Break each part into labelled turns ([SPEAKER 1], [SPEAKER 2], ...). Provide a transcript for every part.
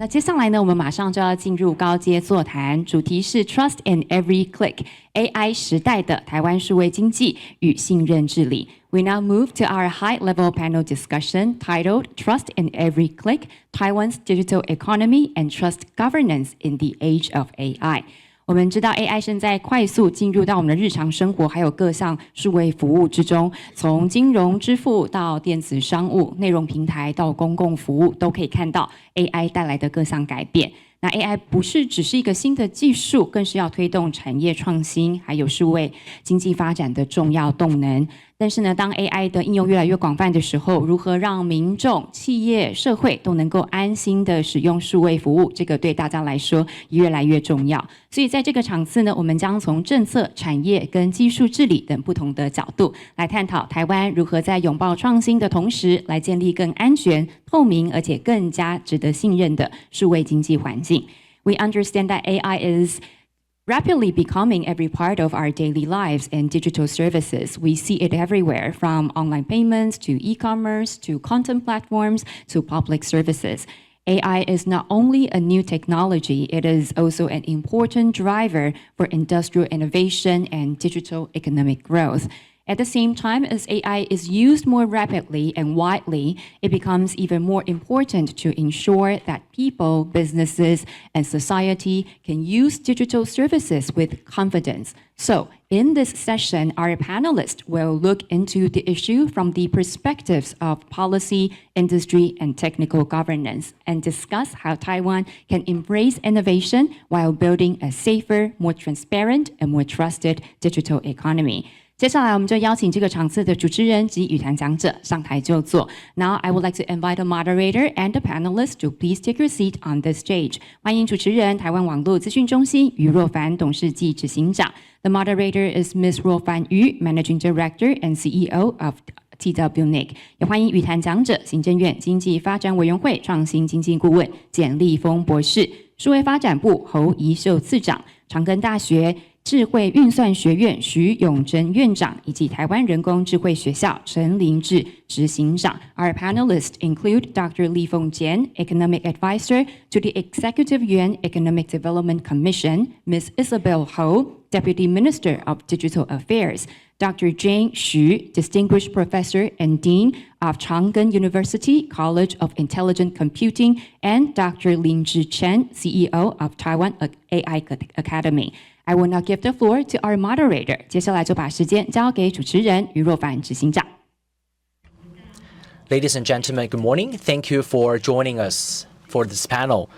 [SPEAKER 1] 那接下来呢，我们马上就要进入高阶座谈，主题是 Trust in Every Click AI 时代的台湾数位经济与信任治理。We now move to our high-level panel discussion titled Trust in Every Click, Taiwan's Digital Economy and Trust Governance in the Age of AI。我们知道 AI 正在快速进入到我们的日常生活，还有各项数位服务之中，从金融支付到电子商务、内容平台到公共服务，都可以看到 AI 带来的各项改变。那 AI 不是只是一个新的技术，更是要推动产业创新，还有数位经济发展的重要动能。但是呢，当 AI 的应用越来越广泛的时候，如何让民众、企业、社会都能够安心的使用数位服务，这个对大家来说越来越重要。所以在这个场次呢，我们将从政策、产业跟技术治理等不同的角度来探讨台湾如何在拥抱创新的同时，来建立更安全、透明而且更加值得信任的数位经济环境。We understand that AI is rapidly becoming every part of our daily lives and digital services. We see it everywhere, from online payments to e-commerce to content platforms to public services. AI is not only a new technology, it is also an important driver for industrial innovation and digital economic growth. At the same time, as AI is used more rapidly and widely, it becomes even more important to ensure that people, businesses, and society can use digital services with confidence. So, in this session, our panelists will look into the issue from the perspectives of policy, industry, and technical governance, and discuss how Taiwan can embrace innovation while building a safer, more transparent, and more trusted digital economy. 接下来我们就邀请这个场次的主持人及语坛讲者上台就座。Now I would like to invite the moderator and the panelists to please take your seat on the stage. 欢迎主持人台湾网络资讯中心于若凡董事暨执行长。The moderator is Ms. 若凡于 Managing Director and CEO of TWNIC. 也欢迎语坛讲者行政院经济发展委员会创新经济顾问简立峰博士、数位发展部侯宜秀次长、长庚大学智慧运算学院徐永贞院长以及台湾人工智慧学校陈林志执行长。Our panelists include Dr. Li Fengjian, Economic Advisor to the Executive Yuan Economic Development Commission, Ms. Isabel Ho, Deputy Minister of Digital Affairs, Dr. Jane Xu, Distinguished Professor and Dean of Chang'an University College of Intelligent Computing, and Dr. Lin Zhi Chen, CEO of Taiwan AI Academy. I will now give the floor to our moderator. 接下来就把时间交给主持人于若凡执行长。
[SPEAKER 2] Ladies and gentlemen, good morning. Thank you for joining us for this panel.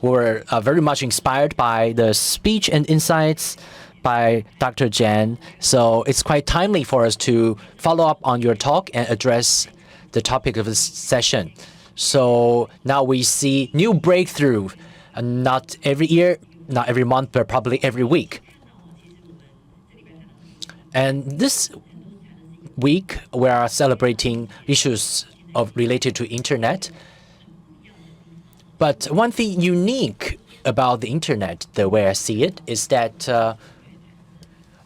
[SPEAKER 2] We're very much inspired by the speech and insights by Dr. Jian, so it's quite timely for us to follow up on your talk and address the topic of this session. So now we see new breakthrough, not every year, not every month, but probably every week. And this week, we are celebrating issues related to internet. But one thing unique about the internet, the way I see it, is that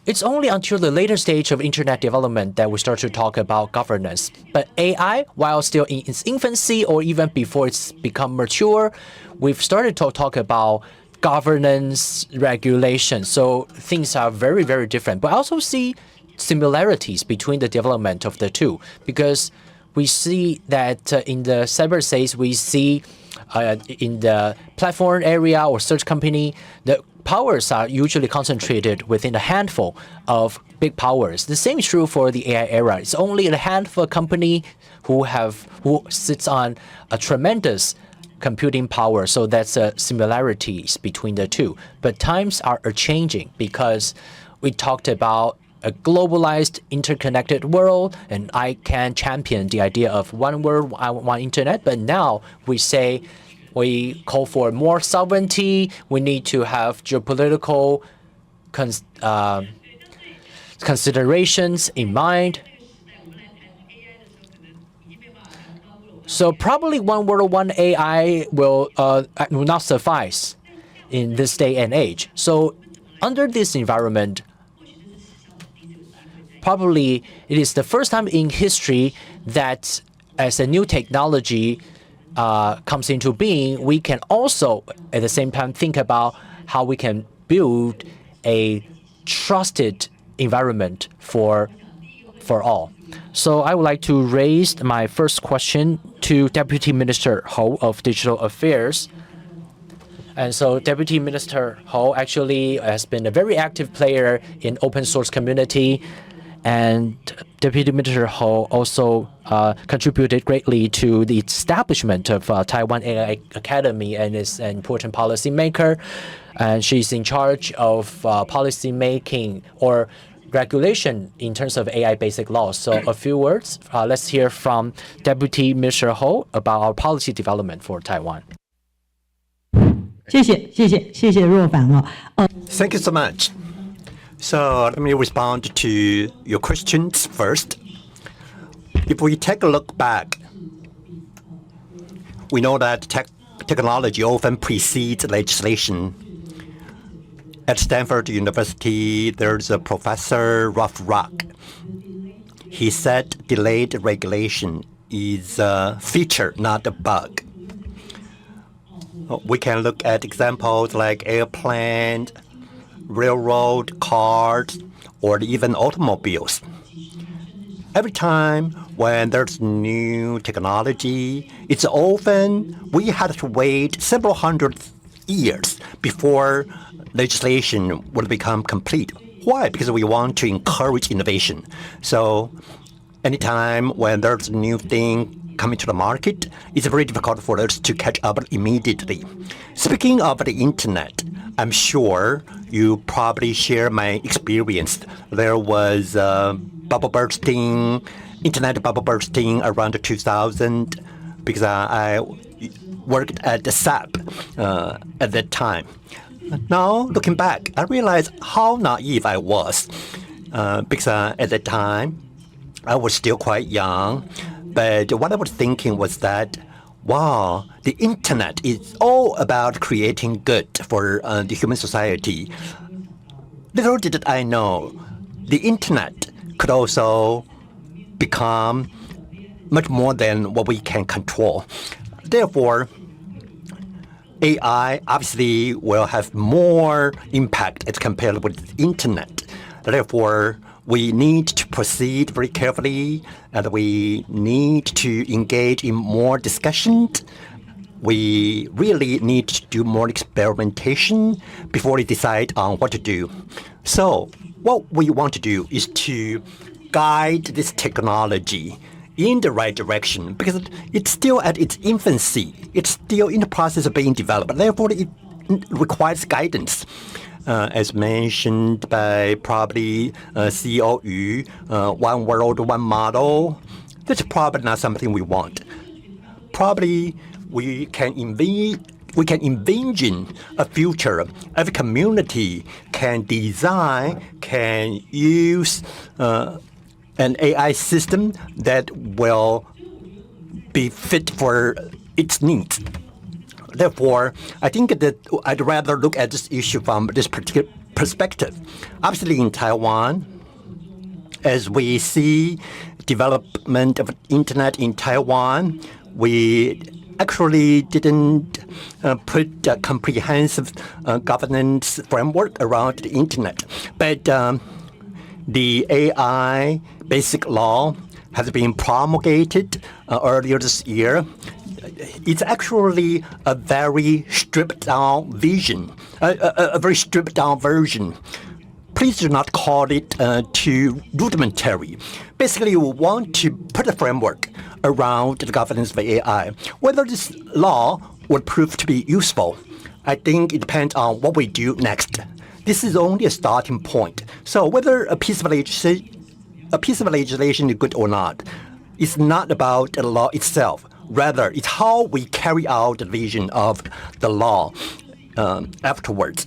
[SPEAKER 2] it's only until the later stage of internet development that we start to talk about governance. But AI, while still in its infancy or even before it's become mature, we've started to talk about governance, regulation. So things are very, very different. But I also see similarities between the development of the two, because we see that in the cyberspace, we see in the platform area or search company, the powers are usually concentrated within a handful of big powers. The same is true for the AI era. It's only a handful of companies who sits on a tremendous computing power. So that's similarities between the two. But times are changing, because we talked about a globalized, interconnected world, and I can champion the idea of one world, one internet. But now we call for more sovereignty. We need to have geopolitical considerations in mind. So probably one world, one AI will not suffice in this day and age. So under this environment, probably it is the first time in history that as a new technology comes into being, we can also at the same time think about how we can build a trusted environment for all. So I would like to raise my first question to Deputy Minister Hou of Digital Affairs. And so Deputy Minister Hou actually has been a very active player in open source community, and Deputy Minister Hou also contributed greatly to the establishment of Taiwan AI Academy and is an important policymaker. And she's in charge of policy making or regulation in terms of AI basic laws. So a few words. Let's hear from Deputy Minister Hou about our policy development for Taiwan.
[SPEAKER 3] Thank
[SPEAKER 4] you so much. So let me respond to your questions first. If we take a look back, we know that technology often precedes legislation. At Stanford University, there's a professor, Ralph Rock. He said delayed regulation is a feature, not a bug. We can look at examples like airplane, railroad, cars, or even automobiles. Every time when there's new technology, it's often we had to wait several hundred years before legislation would become complete. Why? Because we want to encourage innovation. So anytime when there's a new thing coming to the market, it's very difficult for us to catch up immediately. Speaking of the internet, I'm sure you probably share my experience. There was bubble bursting, internet bubble bursting around 2000 because I worked at the SAP at that time. Now, looking back, I realized how naive I was because at that time, I was still quite young. But what I was thinking was that, wow, the internet is all about creating good for the human society. Little did I know, the internet could also become much more than what we can control. Therefore, AI obviously will have more impact as compared with the internet. Therefore, we need to proceed very carefully, and we need to engage in more discussions. We really need to do more experimentation before we decide on what to do. So what we want to do is to guide this technology in the right direction because it's still at its infancy. It's still in the process of being developed. Therefore, it requires guidance. As mentioned by probably CEO Yu, one world, one model. That's probably not something we want. Probably we can envision a future every community can design, can use an AI system that will be fit for its needs. Therefore, I think that I'd rather look at this issue from this particular perspective. Obviously, in Taiwan, as we see development of internet in Taiwan, we actually didn't put a comprehensive governance framework around the internet. But the AI basic law has been promulgated earlier this year. It's actually a very stripped down vision, a very stripped down version. Please do not call it too rudimentary. Basically, we want to put a framework around the governance of AI. Whether this law would prove to be useful, I think it depends on what we do next. This is only a starting point. So whether a piece of legislation is good or not, it's not about the law itself. Rather, it's how we carry out the vision of the law afterwards.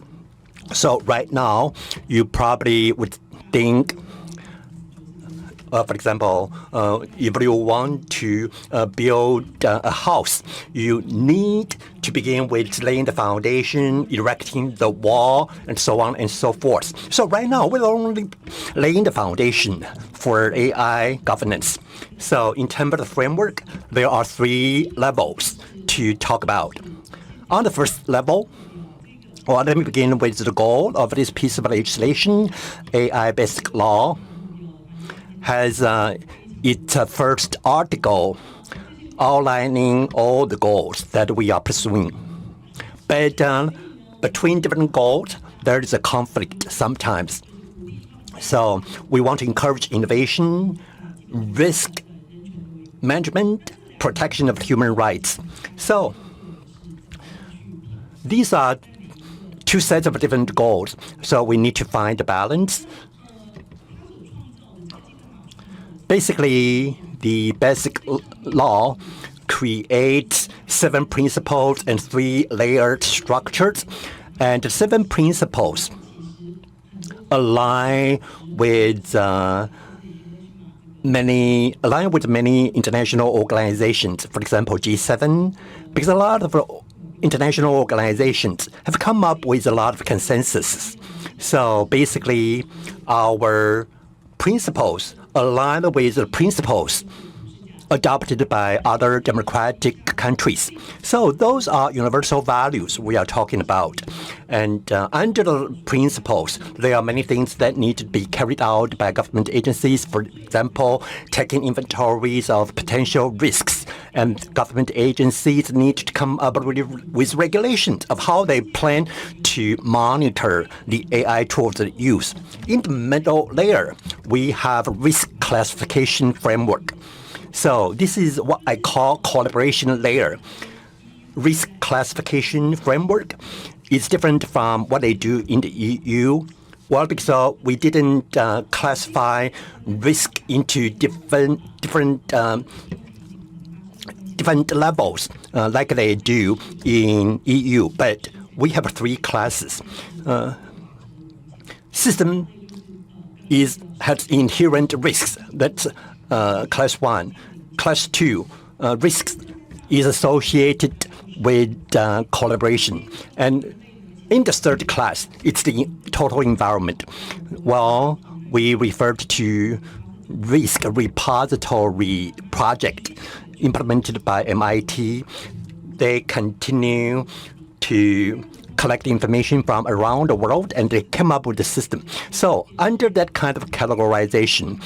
[SPEAKER 4] So right now, you probably would think For example, if you want to build a house, you need to begin with laying the foundation, erecting the wall, and so on and so forth. So right now, we're only laying the foundation for AI governance. So in terms of the framework, there are 3 levels to talk about. On the first level, let me begin with the goal of this piece of legislation. AI Basic Law has its first article outlining all the goals that we are pursuing. But between different goals, there is a conflict sometimes. So we want to encourage innovation, risk management, protection of human rights. So these are 2 sets of different goals. So we need to find a balance. Basically, the basic law creates 7 principles and 3 layered structures. And the 7 principles align with many international organizations. For example, G7, because a lot of international organizations have come up with a lot of consensus. So basically, our principles align with the principles adopted by other democratic countries. So those are universal values we are talking about. And under the principles, there are many things that need to be carried out by government agencies. For example, taking inventories of potential risks. And government agencies need to come up with regulations of how they plan to monitor the AI tools they use. In the middle layer, we have risk classification framework. So this is what I call collaboration layer. Risk classification framework is different from what they do in the EU. Well, because we didn't classify risk into different levels like they do in EU, but we have 3 classes. System has inherent risks. That's class 1. Class 2, risks is associated with collaboration. And in the 3rd class, it's the total environment. Well, we referred to risk repository project implemented by MIT. They continue to collect information from around the world, and they came up with the system. So under that kind of categorization,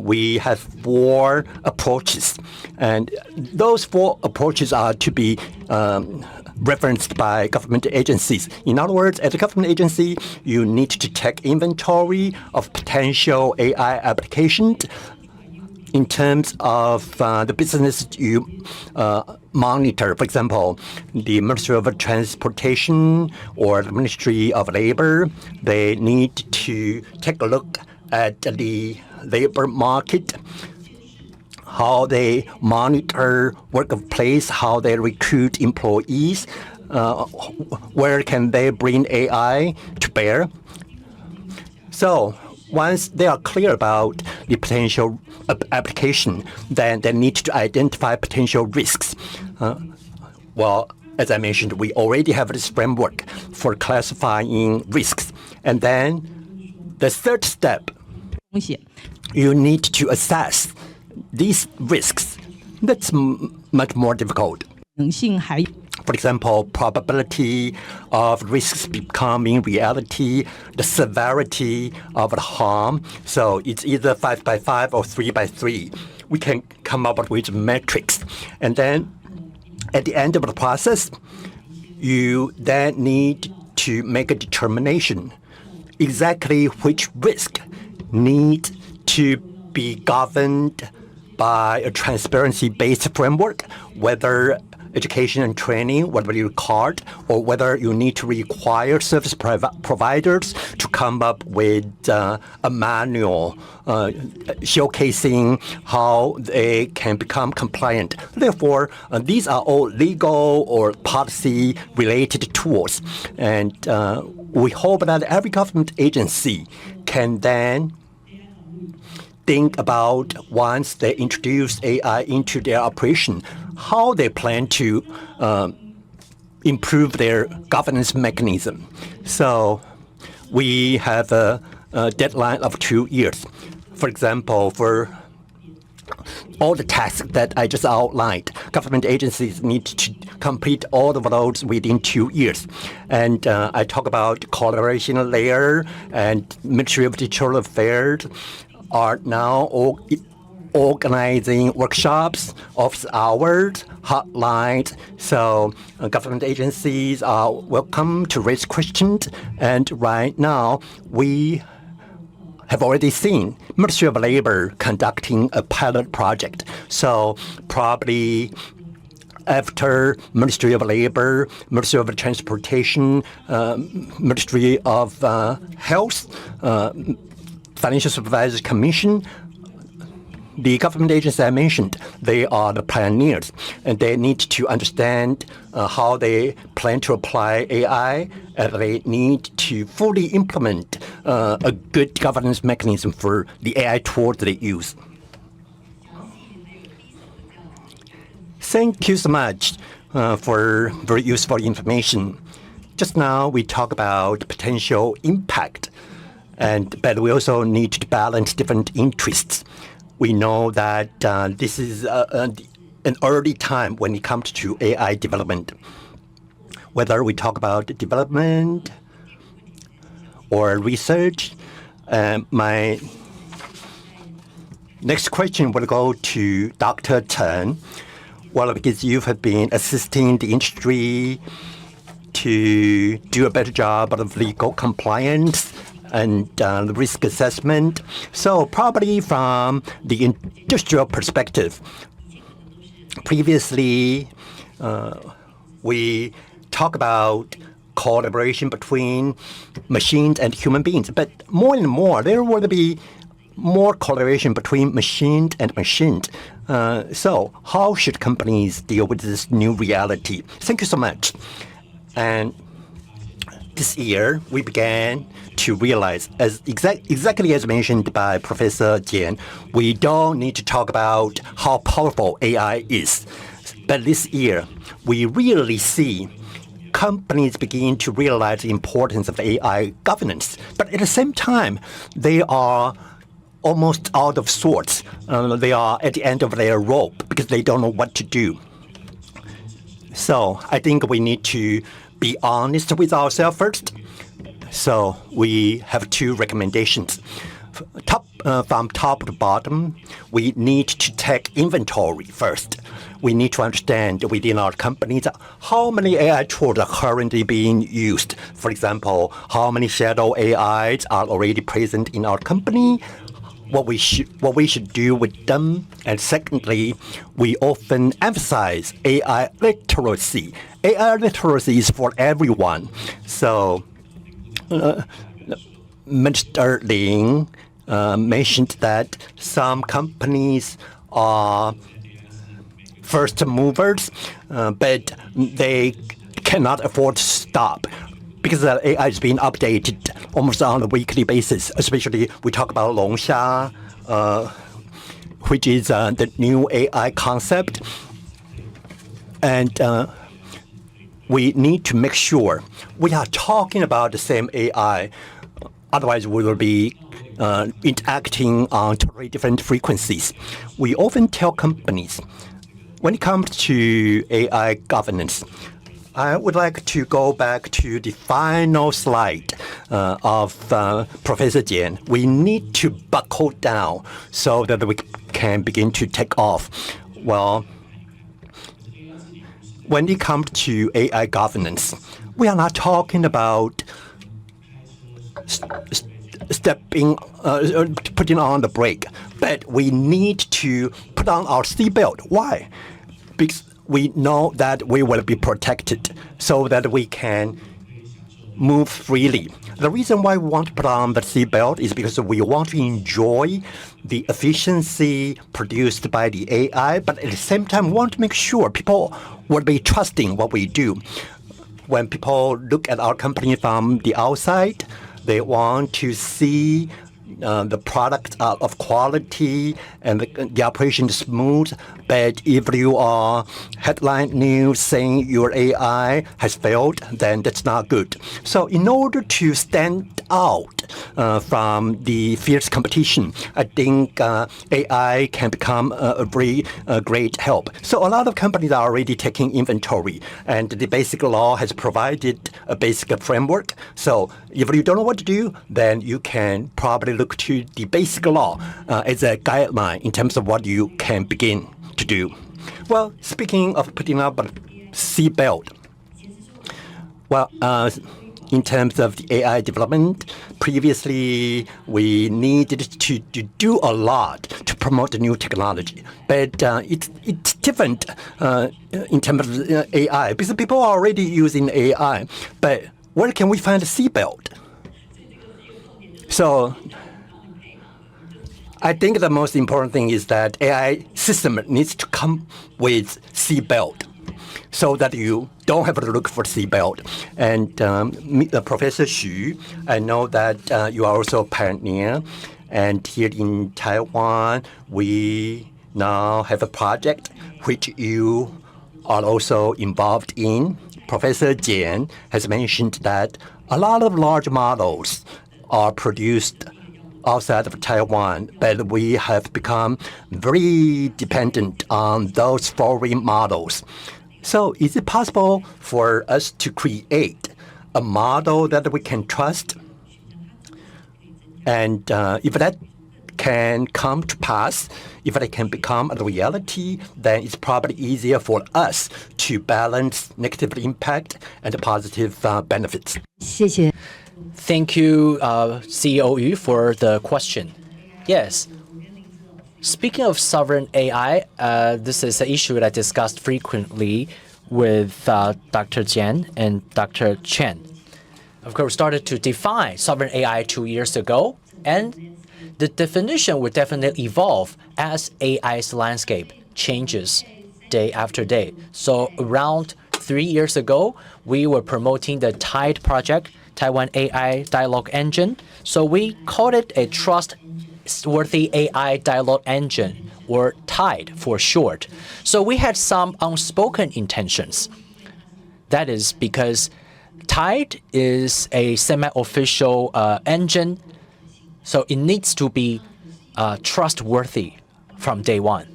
[SPEAKER 4] we have 4 approaches. And those 4 approaches are to be referenced by government agencies. In other words, as a government agency, you need to take inventory of potential AI applications in terms of the business you monitor. For example, the Ministry of Transportation or the Ministry of Labor, they need to take a look at the labor market, how they monitor workplace, how they recruit employees, where can they bring AI to bear. So once they are clear about the potential application, then they need to identify potential risks. Well, as I mentioned, we already have this framework for classifying risks. And then the 3rd step, you need to assess these risks. That's much more difficult. For example, probability of risks becoming reality, the severity of the harm. So it's either 5 by 5 or 3 by 3. We can come up with metrics. And then at the end of the process, you then need to make a determination exactly which risk needs to be governed by a transparency-based framework, whether education and training, whether you're required, or whether you need to require service providers to come up with a manual showcasing how they can become compliant. Therefore, these are all legal or policy-related tools. And we hope that every government agency can then think about once they introduce AI into their operation, how they plan to improve their governance mechanism. So we have a deadline of 2 years. For example, for all the tasks that I just outlined, government agencies need to complete all of those within 2 years. And I talk about collaboration layer and Ministry of Digital Affairs are now organizing workshops, office hours, hotlines. So government agencies are welcome to raise questions. And right now, we have already seen Ministry of Labor conducting a pilot project. So probably after Ministry of Labor, Ministry of Transportation, Ministry of Health, Financial Supervisors Commission, the government agencies I mentioned, they are the pioneers, and they need to understand how they plan to apply AI, and they need to fully implement a good governance mechanism for the AI tools they use. Thank you so much for very useful information. Just now we talked about potential impact, but we also need to balance different interests. We know that this is an early time when it comes to AI development. Whether we talk about development or research, my next question will go to Dr. Chen. Well, because you have been assisting the industry to do a better job of legal compliance and risk assessment. So probably from the industrial perspective, previously we talk about collaboration between machines and human beings, but more and more there will be more collaboration between machines and machines. So how should companies deal with this new reality? Thank you so much. And this year, we began to realize, exactly as mentioned by Professor Jian, we don't need to talk about how powerful AI is. But this year, we really see companies begin to realize the importance of AI governance. But at the same time, they are almost out of sorts. They are at the end of their rope because they don't know what to do. So I think we need to be honest with ourselves first. So we have two recommendations. From top to bottom, we need to take inventory first. We need to understand within our companies how many AI tools are currently being used. For example, how many shadow AIs are already present in our company, what we should do with them. And secondly, we often emphasize AI literacy. AI literacy is for everyone. So Mr. Ling mentioned that some companies are first movers, but they cannot afford to stop because the AI is being updated almost on a weekly basis. Especially we talk about Longsha, which is the new AI concept. And we need to make sure we are talking about the same AI. Otherwise, we will be interacting on totally different frequencies. We often tell companies, when it comes to AI governance, I would like to go back to the final slide of Professor Jian. We need to buckle down so that we can begin to take off. Well, when it comes to AI governance, we are not talking about putting on the brake, but we need to put on our seatbelt. Why? Because we know that we will be protected so that we can move freely. The reason why we want to put on the seatbelt is because we want to enjoy the efficiency produced by the AI, but at the same time want to make sure people will be trusting what we do. When people look at our company from the outside, they want to see the product of quality and the operation is smooth. But if you are headline news saying your AI has failed, then that's not good. So in order to stand out from the fierce competition, I think AI can become a very great help. So a lot of companies are already taking inventory, and the basic law has provided a basic framework. So if you don't know what to do, then you can probably look to the basic law as a guideline in terms of what you can begin to do. Well, speaking of putting up a seatbelt, well, in terms of the AI development, previously we needed to do a lot to promote the new technology. But it's different in terms of AI because people are already using AI. But where can we find a seatbelt? So I think the most important thing is that AI system needs to come with seatbelt, so that you don't have to look for seatbelt. And Professor Xu, I know that you are also a pioneer. And here in Taiwan, we now have a project which you are also involved in. Professor Jian has mentioned that a lot of large models are produced outside of Taiwan, but we have become very dependent on those foreign models. So is it possible for us to create a model that we can trust? And if that can come to pass, if it can become a reality, then it's probably easier for us to balance negative impact and positive benefits.
[SPEAKER 3] 谢谢。
[SPEAKER 2] Thank you, CEO Yu, for the question. Yes. Speaking of sovereign AI, this is an issue that I discussed frequently with Dr. Jian and Dr. Chen. Of course, we started to define sovereign AI 2 years ago, and the definition will definitely evolve as AI's landscape changes day after day. So around 3 years ago, we were promoting the TIDE project, Taiwan AI Dialogue Engine. So we called it a trustworthy AI dialogue engine, or TIDE for short. So we had some unspoken intentions. That is because TIDE is a semi-official engine, so it needs to be trustworthy from day one.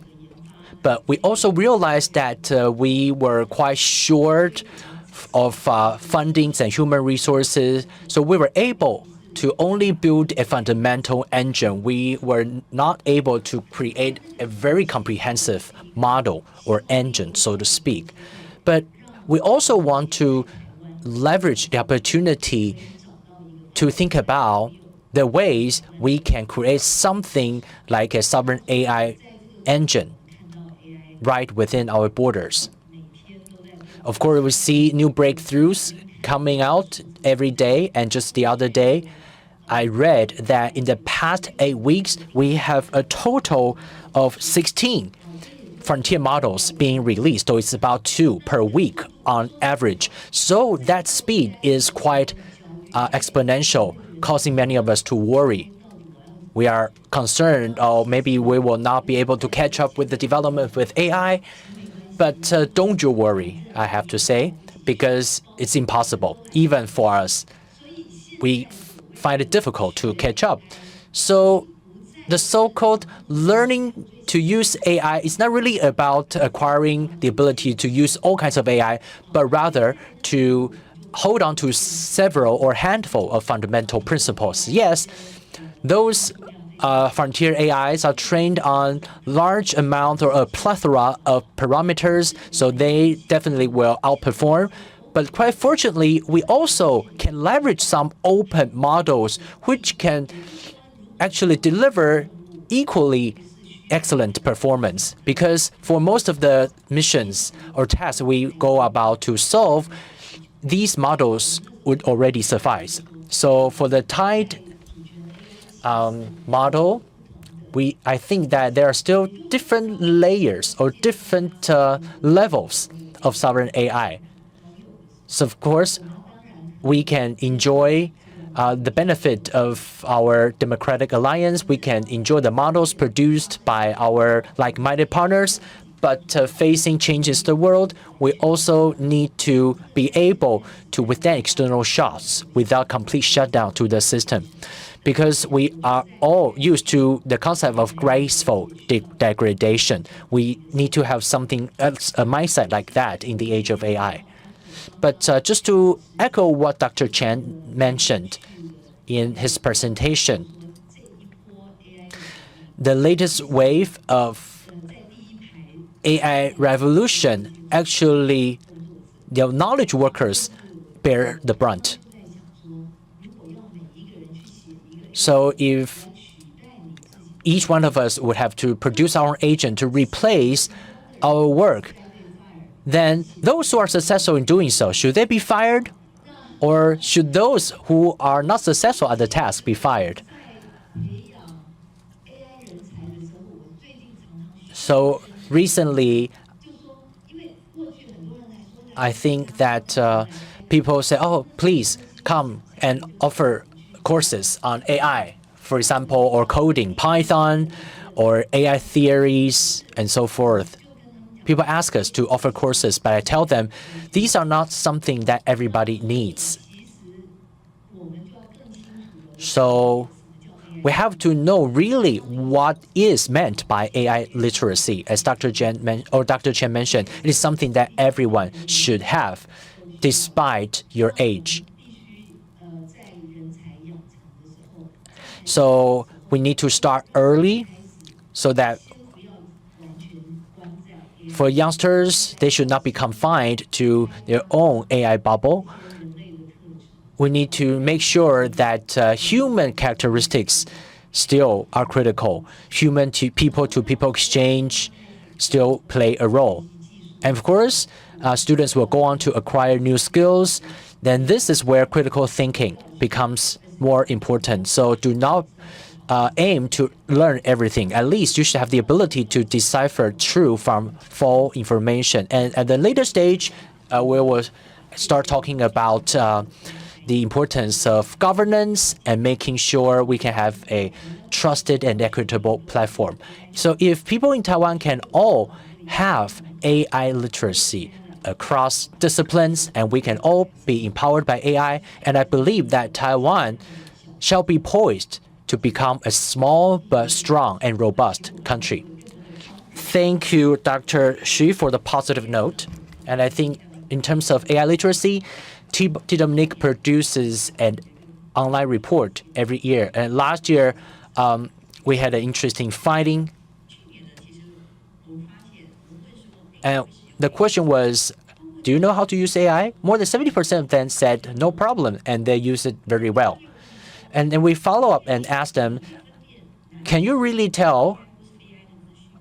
[SPEAKER 2] But we also realized that we were quite short of fundings and human resources, so we were able to only build a fundamental engine. We were not able to create a very comprehensive model or engine, so to speak. But we also want to leverage the opportunity to think about the ways we can create something like a sovereign AI engine right within our borders. Of course, we see new breakthroughs coming out every day, and just the other day, I read that in the past 8 weeks, we have a total of 16 frontier models being released, so it's about 2 per week on average. So that speed is quite exponential, causing many of us to worry. We are concerned, oh, maybe we will not be able to catch up with the development with AI. But don't you worry, I have to say, because it's impossible, even for us. We find it difficult to catch up. So the so-called learning to use AI is not really about acquiring the ability to use all kinds of AI, but rather to hold on to several or handful of fundamental principles. Yes, those frontier AIs are trained on large amount or a plethora of parameters, so they definitely will outperform. But quite fortunately, we also can leverage some open models which can actually deliver equally excellent performance, because for most of the missions or tasks we go about to solve, these models would already suffice. So for the TIDE model, I think that there are still different layers or different levels of sovereign AI. So of course, we can enjoy the benefit of our democratic alliance. We can enjoy the models produced by our like-minded partners. But facing changes in the world, we also need to be able to withstand external shocks without complete shutdown to the system. Because we are all used to the concept of graceful degradation. We need to have something else, a mindset like that in the age of AI. But just to echo what Dr. Chen mentioned in his presentation, the latest wave of AI revolution, actually, the knowledge workers bear the brunt. So if each one of us would have to produce our own agent to replace our work, then those who are successful in doing so, should they be fired? Or should those who are not successful at the task be fired? So recently, I think that people say, oh, please come and offer courses on AI, for example, or coding, Python, or AI theories, and so forth. People ask us to offer courses, but I tell them these are not something that everybody needs. So we have to know really what is meant by AI literacy. As Dr. Chen mentioned, it is something that everyone should have, despite your age. So we need to start early so that for youngsters, they should not be confined to their own AI bubble. We need to make sure that human characteristics still are critical. Human to people exchange still play a role. And of course, students will go on to acquire new skills. Then this is where critical thinking becomes more important. So do not aim to learn everything. At least you should have the ability to decipher true from false information. And at the later stage, we will start talking about the importance of governance and making sure we can have a trusted and equitable platform. So if people in Taiwan can all have AI literacy across disciplines and we can all be empowered by AI, and I believe that Taiwan shall be poised to become a small but strong and robust country. Thank you, Dr. Xu, for the positive note. And I think in terms of AI literacy, TWNIC produces an online report every year. And last year, we had an interesting finding. And the question was, do you know how to use AI? More than 70% of them said no problem, and they use it very well. And then we follow up and ask them, can you really tell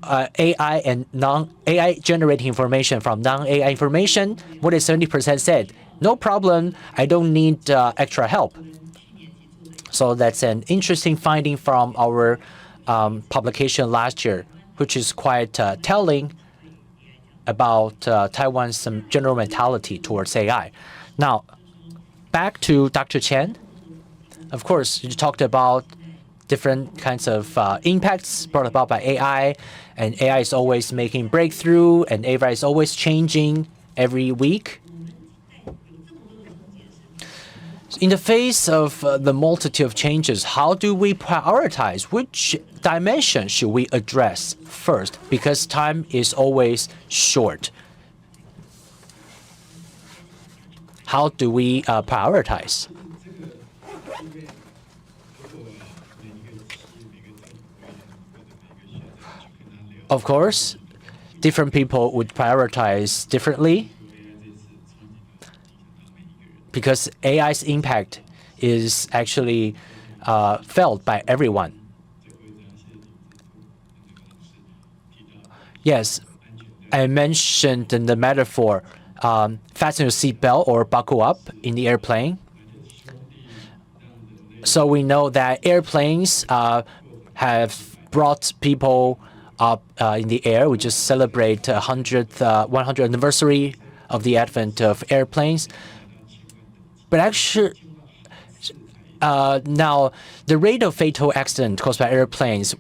[SPEAKER 2] AI and non-AI generating information from non-AI information? More than 70% said, no problem, I don't need extra help. So that's an interesting finding from our publication last year, which is quite telling about Taiwan's general mentality towards AI. Now, back to Dr. Chen. Of course, you talked about different kinds of impacts brought about by AI, and AI is always making breakthrough, and AI is always changing every week. In the face of the multitude of changes, how do we prioritize? Which dimension should we address first? Because time is always short. How do we prioritize? Of course, different people would prioritize differently, because AI's impact is actually felt by everyone. Yes, I mentioned in the metaphor, fasten your seatbelt or buckle up in the airplane. So we know that airplanes have brought people up in the air. We just celebrate 100th anniversary of the advent of airplanes. But actually, Now, the rate of fatal accident caused by airplanes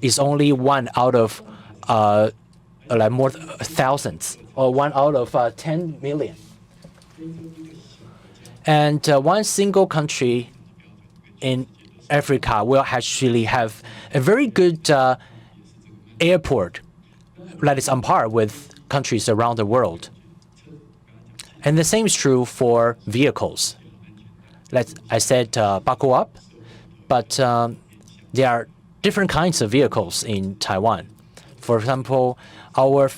[SPEAKER 2] is only 1 out of like more thousands, or 1 out of 10 million. And one single country in Africa will actually have a very good airport that is on par with countries around the world. And the same is true for vehicles. I said buckle up, but there are different kinds of vehicles in Taiwan. For example, our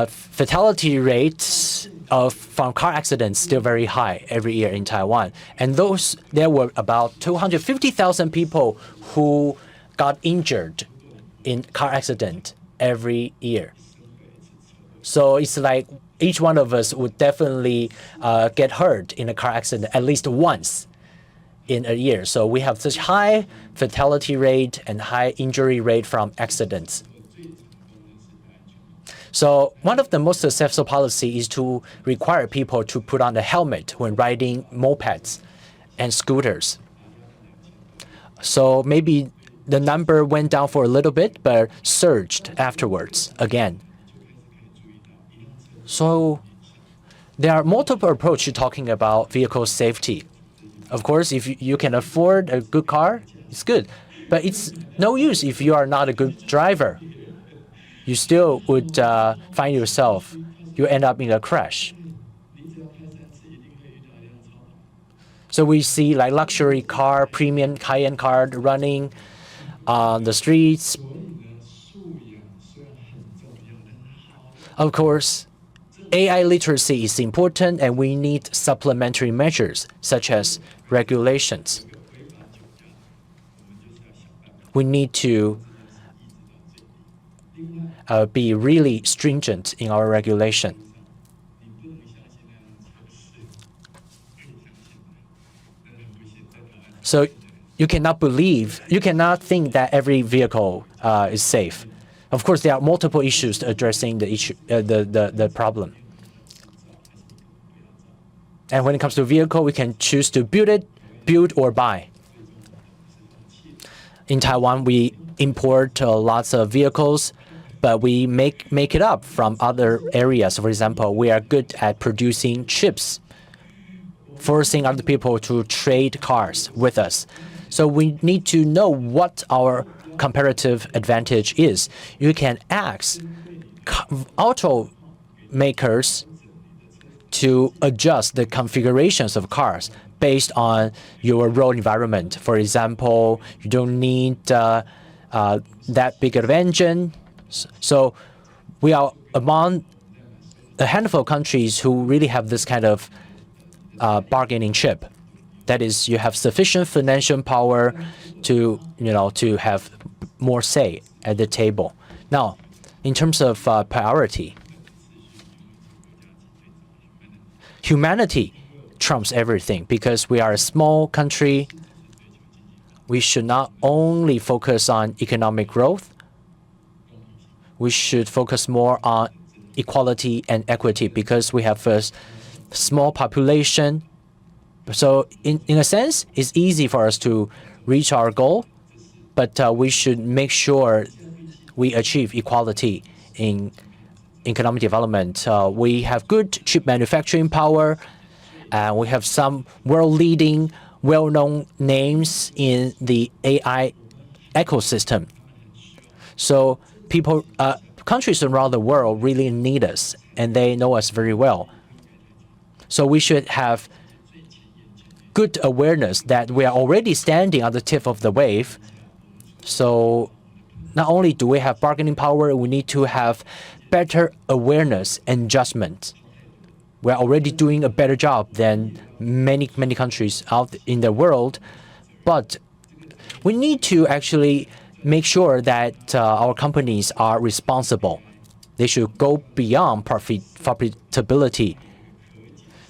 [SPEAKER 2] fatality rates from car accidents still very high every year in Taiwan. And there were about 250,000 people who got injured in car accident every year. So it's like each one of us would definitely get hurt in a car accident at least once in a year. So we have such high fatality rate and high injury rate from accidents. So one of the most successful policy is to require people to put on a helmet when riding mopeds and scooters. So maybe the number went down for a little bit, but surged afterwards again. So there are multiple approaches to talking about vehicle safety. Of course, if you can afford a good car, it's good. But it's no use if you are not a good driver. You still would find yourself, you end up in a crash. So we see like luxury car, premium high-end car running on the streets. Of course, AI literacy is important, and we need supplementary measures such as regulations. We need to be really stringent in our regulation. So you cannot think that every vehicle is safe. Of course, there are multiple issues to addressing the problem. And when it comes to vehicle, we can choose to build or buy. In Taiwan, we import lots of vehicles, but we make it up from other areas. For example, we are good at producing chips, forcing other people to trade cars with us. So we need to know what our comparative advantage is. You can ask automakers to adjust the configurations of cars based on your road environment. For example, you don't need that big of engine. So we are among a handful of countries who really have this kind of bargaining chip. That is, you have sufficient financial power to have more say at the table. Now, in terms of priority, humanity trumps everything because we are a small country. We should not only focus on economic growth. We should focus more on equality and equity because we have a small population. So in a sense, it's easy for us to reach our goal, but we should make sure we achieve equality in economic development. We have good chip manufacturing power, and we have some world-leading, well-known names in the AI ecosystem. So countries around the world really need us, and they know us very well. So we should have good awareness that we are already standing on the tip of the wave. So not only do we have bargaining power, we need to have better awareness and judgment. We're already doing a better job than many countries out in the world, but we need to actually make sure that our companies are responsible. They should go beyond profitability.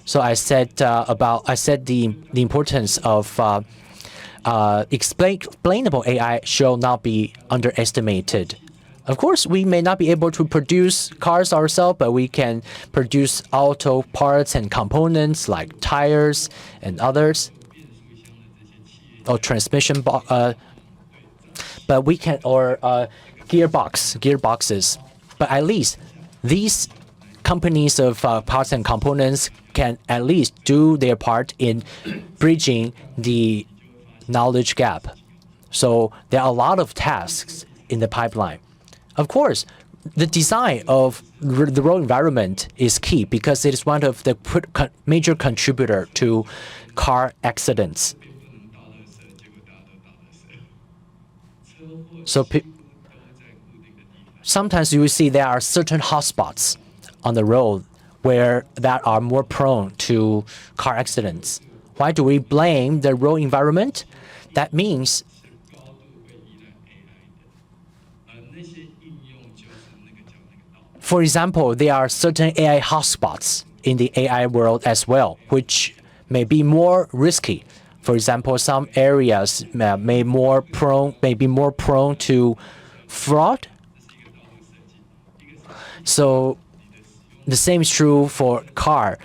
[SPEAKER 2] So I said the importance of explainable AI shall not be underestimated. Of course, we may not be able to produce cars ourselves, but we can produce auto parts and components like tires and others. or transmission but we can or gearboxes. But at least these companies of parts and components can at least do their part in bridging the knowledge gap. So there are a lot of tasks in the pipeline. Of course, the design of the road environment is key because it is one of the major contributor to car accidents. So sometimes you will see there are certain hotspots on the road where that are more prone to car accidents. Why do we blame the road environment? That means for example, there are certain AI hotspots in the AI world as well, which may be more risky. For example, some areas may be more prone to fraud. So the same is true for car.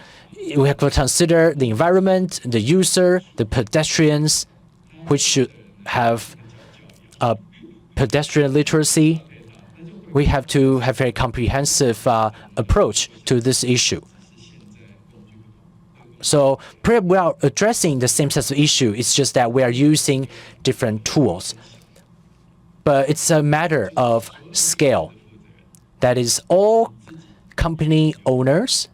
[SPEAKER 2] We have to consider the environment, the user, the pedestrians, which should have a pedestrian literacy. We have to have a comprehensive approach to this issue. So perhaps we are addressing the same set of issue. It's just that we are using different tools. But it's a matter of scale. That is, all company owners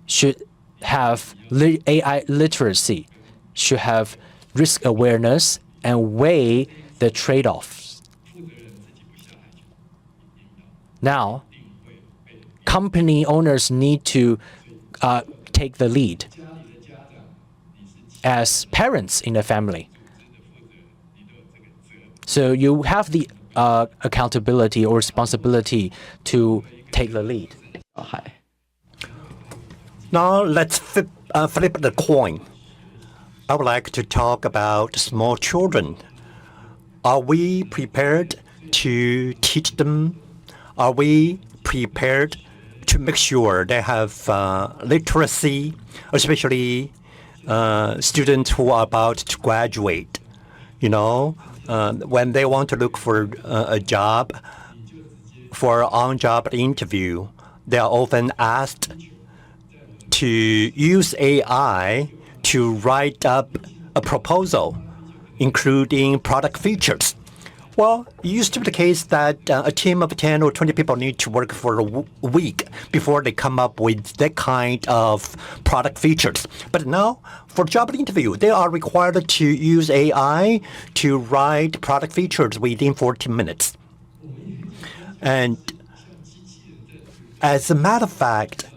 [SPEAKER 2] should have AI literacy, should have risk awareness, and weigh the trade-offs. Now, company owners need to take the lead as parents in the family. So you have the accountability or responsibility to take the lead.
[SPEAKER 4] Now let's flip the coin. I would like to talk about small children. Are we prepared to teach them? Are we prepared to make sure they have literacy, especially students who are about to graduate? You know, when they want to look for a job, for an on-job interview, they are often asked to use AI to write up a proposal, including product features. Well, it used to be the case that a team of 10 or 20 people need to work for a week before they come up with that kind of product features. But now, for job interview, they are required to use AI to write product features within 14 minutes. And as a matter of fact,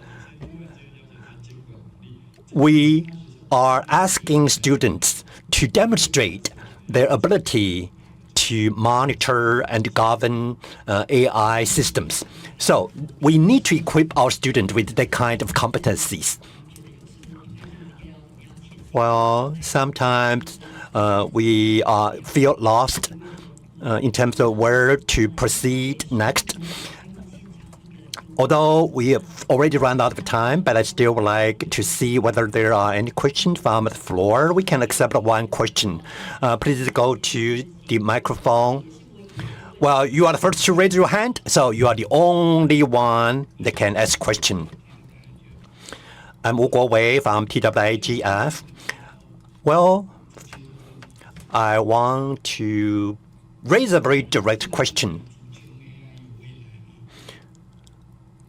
[SPEAKER 4] we are asking students to demonstrate their ability to monitor and govern AI systems. So we need to equip our students with that kind of competencies. Well, sometimes we feel lost in terms of where to proceed next. Although we have already run out of time, but I still would like to see whether there are any questions from the floor. We can accept one question. Please go to the microphone. Well, you are the first to raise your hand, so you are the only one that can ask question. I'm Wu Guowei from TWIGF. Well, I want to raise a very direct question.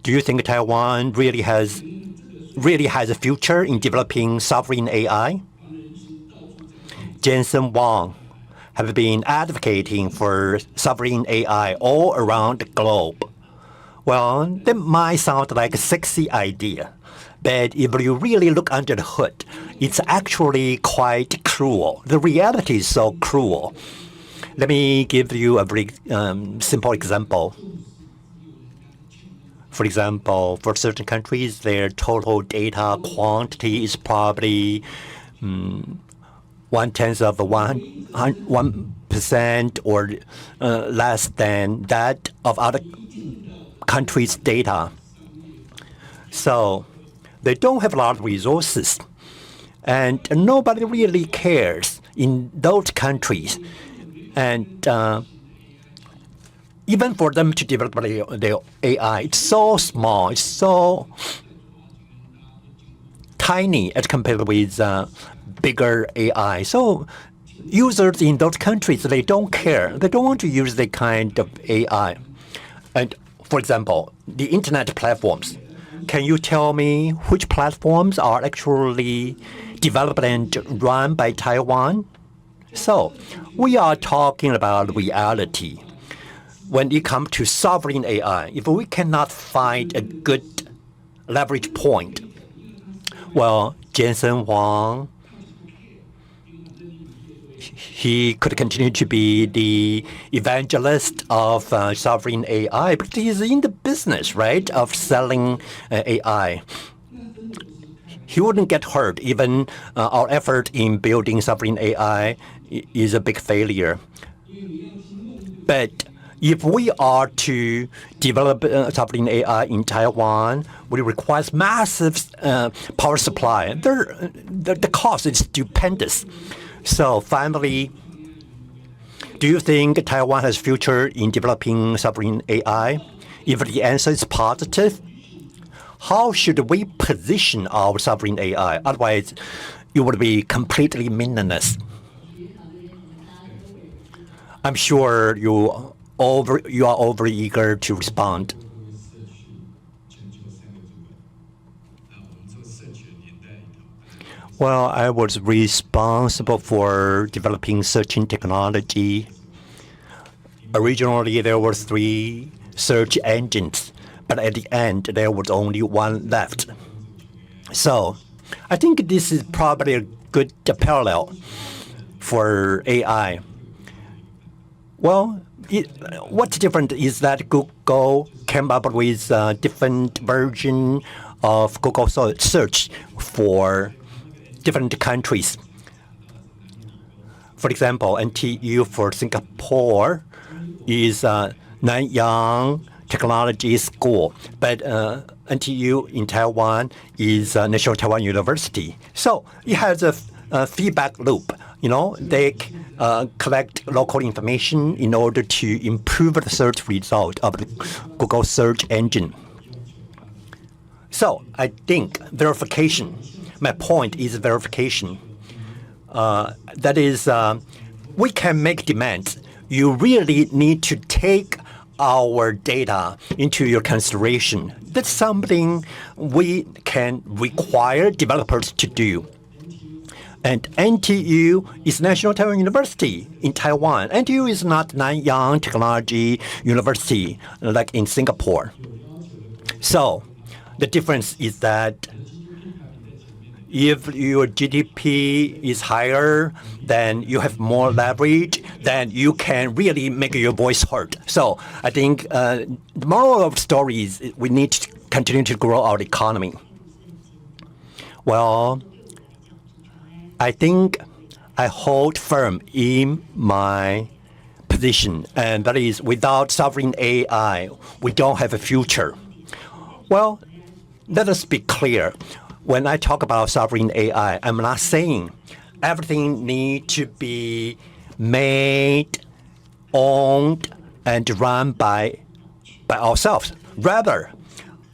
[SPEAKER 4] Do you think Taiwan really has a future in developing sovereign AI? Jensen Wang have been advocating for sovereign AI all around the globe. Well, that might sound like a sexy idea, but if you really look under the hood, it's actually quite cruel. The reality is so cruel. Let me give you a very simple example. For example, for certain countries, their total data quantity is probably 1/10 of 1% or less than that of other countries' data. So they don't have a lot of resources, and nobody really cares in those countries. And even for them to develop their AI, it's so small, it's so tiny as compared with bigger AI. So users in those countries, they don't care. They don't want to use that kind of AI. And for example, the internet platforms. Can you tell me which platforms are actually developed and run by Taiwan? So we are talking about reality. When it comes to sovereign AI, if we cannot find a good leverage point, well, Jensen Huang, he could continue to be the evangelist of sovereign AI, but he's in the business, right, of selling AI. He wouldn't get hurt. Even our effort in building sovereign AI is a big failure. But if we are to develop sovereign AI in Taiwan, we require massive power supply. The cost is stupendous. So finally, do you think Taiwan has future in developing sovereign AI? If the answer is positive, how should we position our sovereign AI? Otherwise, it would be completely meaningless. I'm sure you are all very eager to respond. Well, I was responsible for developing searching technology. Originally, there were 3 search engines, but at the end, there was only one left. So I think this is probably a good parallel for AI. Well, what's different is that Google came up with a different version of Google search for different countries. For example, NTU for Singapore is Nanyang Technology School, but NTU in Taiwan is National Taiwan University. So it has a feedback loop. They collect local information in order to improve the search result of the Google search engine. So I think verification. My point is verification. That is, we can make demands. You really need to take our data into your consideration. That's something we can require developers to do. And NTU is National Taiwan University in Taiwan. NTU is not Nanyang Technology University like in Singapore. So the difference is that if your GDP is higher, then you have more leverage, then you can really make your voice heard. So I think the moral of the story is we need to continue to grow our economy. Well, I think I hold firm in my position, and that is without sovereign AI, we don't have a future. Well, let us be clear. When I talk about sovereign AI, I'm not saying everything needs to be made, owned, and run by ourselves. Rather,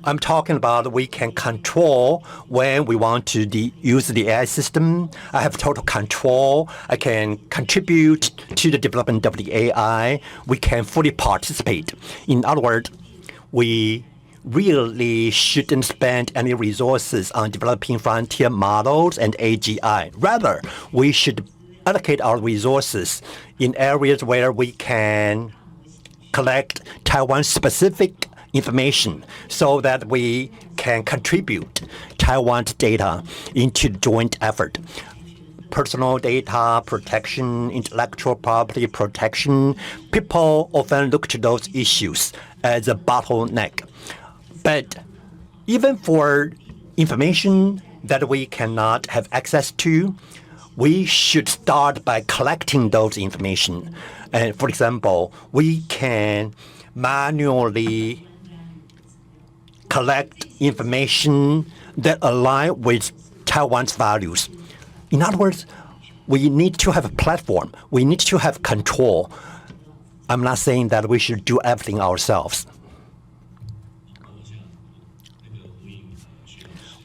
[SPEAKER 4] I'm talking about we can control when we want to use the AI system. I have total control. I can contribute to the development of the AI. We can fully participate. In other words, we really shouldn't spend any resources on developing frontier models and AGI. Rather, we should allocate our resources in areas where we can collect Taiwan-specific information so that we can contribute Taiwan's data into the joint effort. Personal data protection, intellectual property protection, people often look to those issues as a bottleneck. But even for information that we cannot have access to, we should start by collecting those information. And for example, we can manually collect information that align with Taiwan's values. In other words, we need to have a platform. We need to have control. I'm not saying that we should do everything ourselves.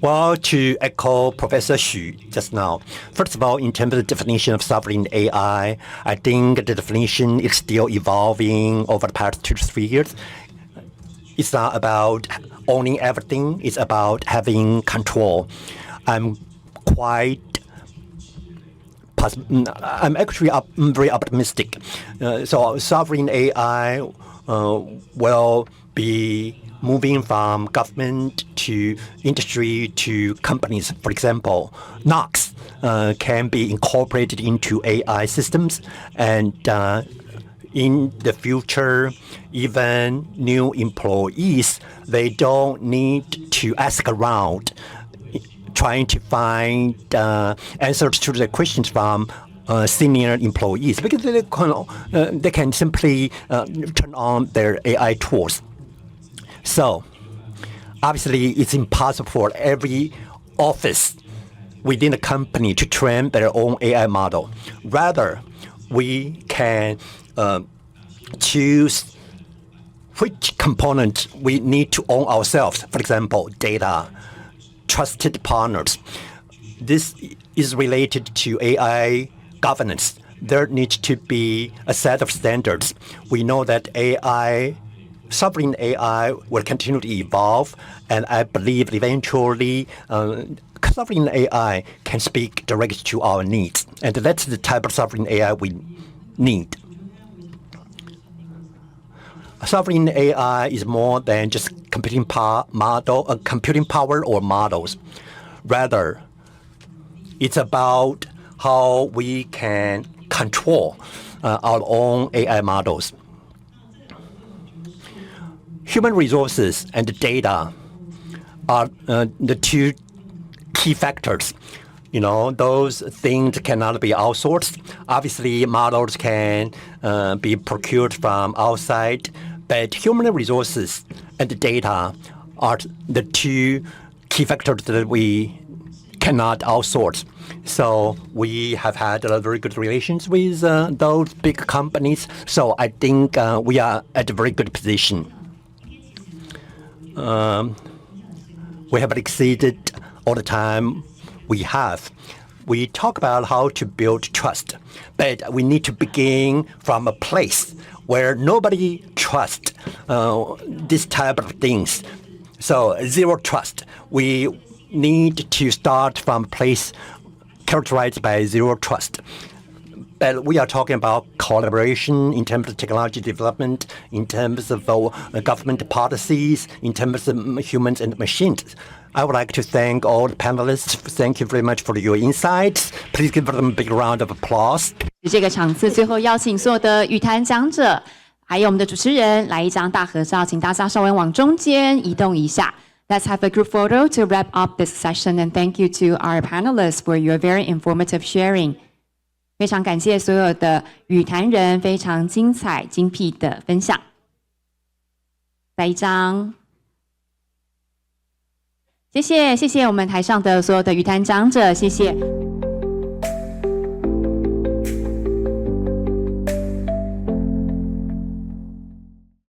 [SPEAKER 4] Well, to echo Professor Xu just now, first of all, in terms of the definition of sovereign AI, I think the definition is still evolving over the past 2 to 3 years. It's not about owning everything. It's about having control. I'm actually very optimistic. So sovereign AI will be moving from government to industry to companies. For example, NOx can be incorporated into AI systems, and in the future, even new employees, they don't need to ask around trying to find answers to the questions from senior employees, because they can simply turn on their AI tools. So obviously, it's impossible for every office within a company to train their own AI model. Rather, we can choose which component we need to own ourselves. For example, data, trusted partners. This is related to AI governance. There needs to be a set of standards. We know that sovereign AI will continue to evolve, and I believe eventually sovereign AI can speak directly to our needs. And that's the type of sovereign AI we need. Sovereign AI is more than just computing power or models. Rather, it's about how we can control our own AI models. Human resources and data are the two key factors. Those things cannot be outsourced. Obviously, models can be procured from outside, but human resources and data are the two key factors that we cannot outsource. So we have had very good relations with those big companies. So I think we are at a very good position. We have exceeded all the time we have. We talk about how to build trust, but we need to begin from a place where nobody trusts this type of things. So zero trust. We need to start from a place characterized by zero trust. But we are talking about collaboration in terms of technology development, in terms of government policies, in terms of humans and machines. I would like to thank all the panelists. Thank you very much for your insights. Please give them a big round of applause.
[SPEAKER 1] 这个场次最后邀请所有的语坛讲者，还有我们的主持人来一张大合照，请大家稍微往中间移动一下。Let's have a group photo to wrap up this session, and thank you to our panelists for your very informative sharing. 非常感谢所有的语坛人非常精彩精辟的分享。再一张，谢谢我们台上的所有的语坛讲者，谢谢。